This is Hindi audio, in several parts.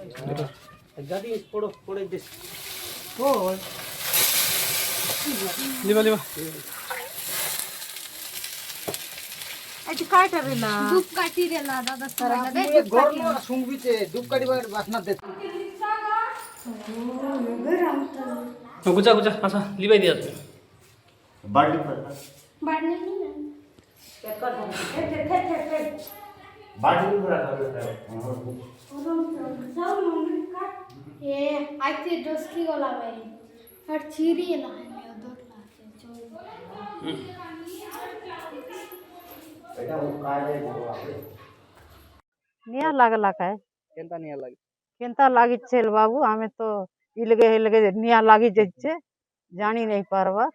गाड़ी पड़ो पड़े दिस ओ लिवा लिवा आज काय करेला धूप काटी रेला दादा सराला रे ये घर में सुंगी से धूप काटी बार वासना दे गुजा गुजा आसा लिवाई दिया बाल्टी पर बाढ़ने नहीं बाल्टी पर रखा ये आज से डोस की गोला भाई और चीरी है ना है उधर लाते जो बेटा वो काले निया लागला काय केंता नहीं लगी केंता लागिछेल बाबू हमें तो इलगे निया लागी जच्चे जानी नहीं पारवा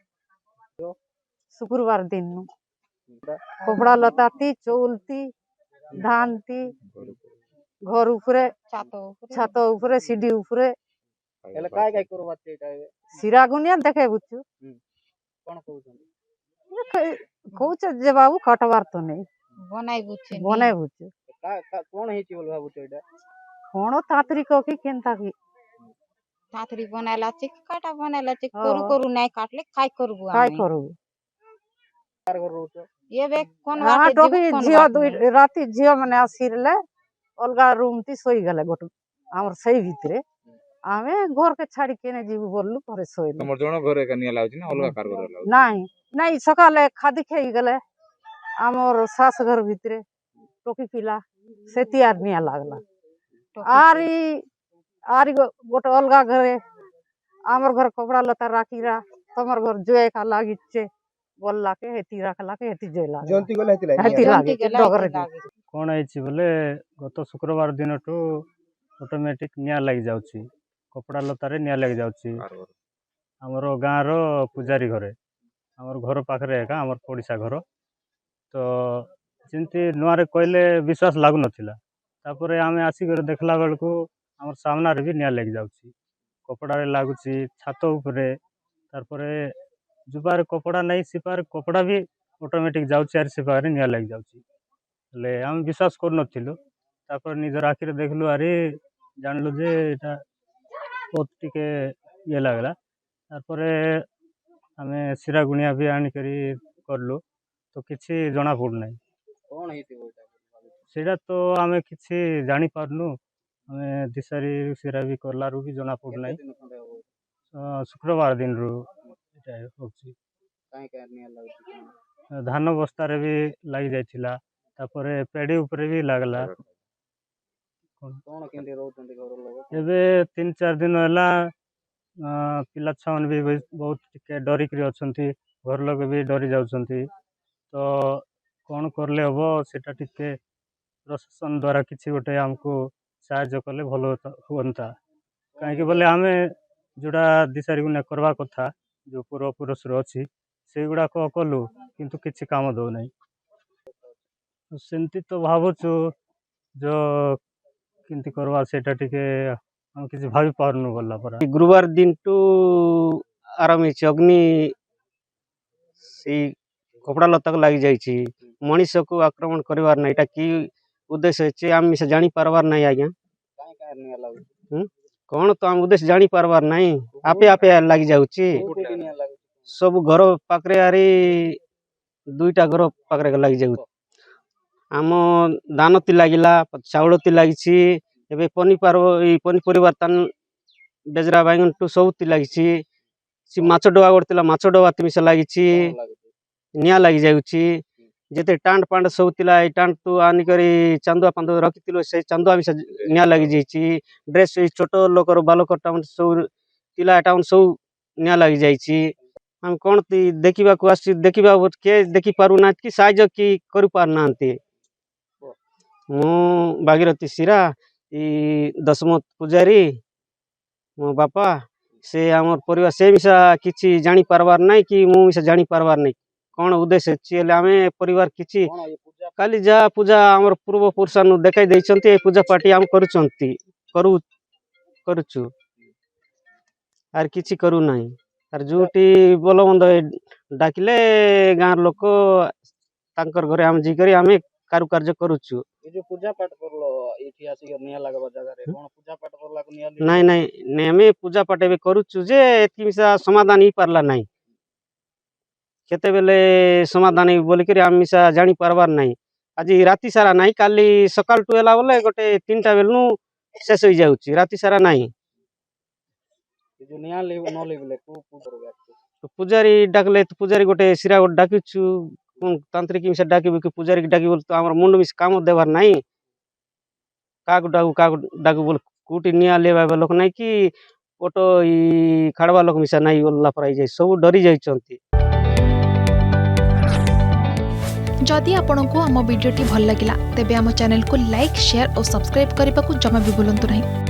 शुक्रवार दिन नु कपड़ा लताती चौलती धानती घर उपरे छात उपरे सीढ़ी उपरे एले काय करवाते एटा सिरा गुनिया देखे बुच्चू कोन कहउछन कौच जे बाबू खटवार तो नहीं बनाई बुझे बने बुच्चू का कोन हेची बोल भाबुते एटा कोणो तातरी को की केंता की तातरी बनायला चिक काटा बनायला चिक करू करू नाही काटले काय करबू काय आम्ही करू कार कर रोच ये बे कोन हाँ वाटे टोकी जीव कोन झियो वाटे दुई राती झियो माने आसिरले अलगा रूम ती सोई गले गोट हमर सही भितरे आमे घर के छाड़ी केने जीव बोललु घरे सोइलु तमर जण घरे का निया लाउची ना अलगा कार घरे लाउची नहीं नहीं सकाले खादी खेई गले हमर सास घर भितरे टोकी पिला सेती आदमी लागला आरी आरी गोट अलगा घरे हमर घर कपड़ा लता राखीरा तमर घर जोए का लागिचे बोलला के हेती रखला के हेती जोला जंती गले हेतिला हेती लागे जंती डगरे लागे कौन है बोले गत शुक्रवार दिन टू ऑटोमेटिक निया लग जाउची कपड़ा लतारे निया लग जाउची हमर गाँ रो पुजारी घरे हमर घर पाखरे एका हमर पड़िसा घर तो जिंती नुआरे कहले विश्वास लागु नथिला तापरे आमे आसी कर देखला बेलको हमर सामना रे भी निया लग जाउची कपड़ा रे लागुची छात ऊपरे तारपरे जुबार कपड़ा नहीं सिपार कपड़ा भी ऑटोमेटिक जाउची आर सिपार निया लग जाउची ले हम विश्वास कर नथिलु तापर निजर आखिरे देखलु अरे जानलु जे एटा बहुत टिके ये लागला तारपरे आमे सिरा गुनिया भी आनी करी करलु तो किछि जणा पड़ नाही कोन हेती बोटा सेटा तो आमे किछि जानि पारनु आमे दिसारी सिरा भी करलारु भी जणा पड़ नाही दिन खंडे हो शुक्रवार दिन रु एटा होछि काई का निया लागुची धान बस्ता रे भी लागि जायथिला तापरे पेड़ी ऊपर भी लागला कोन केंदे रहउतंती घर लोग एबे 3-4 दिन होला पिला छावन भी बहुत टिके डरी करी अछंती घर लोग भी डरी जाउछंती तो कौन करले हबो सेटा टिके प्रशासन द्वारा किछि गोटे हमको साहाय्य कले भलो होंता काहे कि बोले आमे जोड़ा दिसारी गुना करवा कथा जो पूर्व पुरुष रो अछि से गुडा को कलु किंतु किछि काम दो नाही सेमती तो भावुछु जो किंती करवा सेटा टिके हम किछि भाबी पारनु गल्ला परा गुरुवार दिन टू आराम है अग्नि से कपड़ा लता लगी जाइए मनीष को आक्रमण करवार ना एटा की उद्देश्य है आम से जानी पारवार नहीं आज्ञा कौन तो आम उद्देश्य जानी पारवार नहीं आपे आपे लगी जाउची सब घर पाखरे आरी दुईटा घर पाखरे लगी जाउ आम दान ती लागिला चाउल ती लागिछि एबे पनीपरिवार तान बेजरा बैगन टू सब ती लागिछि सी माछ डोवा गड़तिला माछ डोवा ती मिसा लागिछि निया लगी जाउची जेते टांड पांड सब तिला ए टांड तू आनी करी चांदुआ पांदुआ रखितिलो से चांदुआ मिसा निया लगी जाइछि ड्रेस छोट लोकर बालक टाउन सब तिला टाउन सब निया लगी जाइछि हम कोन ती देखिबा को आसी देखिबा के देखि पारु ना कि साइज की करू पार नांती मु भागीरथी सिरा ई दशमत पुजारी मो बापा से हमर परिवार से मिसा किछि जानी पारवार नहीं कि मु मिसा जानी पारवार नहीं कौन उद्देश्य छिले आमे परिवार किछि काली जा पूजा हमर पूर्व पुरुषानु देखाई दैछंती ए पूजा पार्टी हम करूछंती करूछु आर किछि करू नाही आर जोटी बोलो बंद डाकिले गाँर लोक तांकर घरे हम जी करी आमे कारुकार्य करूछु। ଏ ଯୋଉ ପୂଜା ପାଠ କରଲ ଏଇଠି ଆସିକି ନିଆଁ ଲାଗବା ଜାଗାରେ କଣ ପୂଜା ପାଠ କରଲାକୁ ନିଆଁ ନାଇଁ ନାଇଁ ନାଇଁ ଆମେ ପୂଜା ପାଠ ଏବେ କରୁଛୁ ଯେ ଏତିକି ମିଶା ସମାଧାନ ହେଇପାରିଲା ନାହିଁ କେତେବେଳେ ସମାଧାନ ହେଇ ବୋଲିକରି ଆମେ ମିଶା ଜାଣିପାରବାର ନାହିଁ ଆଜି ରାତି ସାରା ନାହିଁ କାଲି ସକାଳଠୁ ହେଲା ବୋଲେ ଗୋଟେ 3ଟା ବେଳୁ ଶେଷ ହେଇଯାଉଛି ରାତି ସାରା ନାହିଁ ଏ ଯୋଉ ନିଆଁ ନ ଲିଭିଲେ କୋଉ ପୂଜା ପୂଜାରୀ ଡାକଲେ ତ ପୂଜାରୀ ଗୋଟେ ଶିରା ଗୋଟେ ଡାକିଛୁ ତାନ୍ତ୍ରିକ ମିଶା ଡାକିବୁ କି ପୂଜାରୀ ଡାକିବୁ ତ ଆମର ମୁଣ୍ଡ ମିଶା କାମ ଦେବାର ନାହିଁ କାହାକୁ ଡାକୁ ବୋଲେ କୋଉଠି ନିଆଁ ଲେବା ଲୋକ ନାହିଁ କି ଅଟୋ ଇ ଖାଡ଼ବା ଲୋକ ମିଶା ନାହିଁ ଗଲା ପରେ ହେଇଯାଇ ସବୁ ଡରି ଯାଇଛନ୍ତି। जदि आपंक आम भिडी भल लगा तेब आम चैनल को लाइक शेयर और सब्सक्राइब करने को जमा भी भूलु नहीं।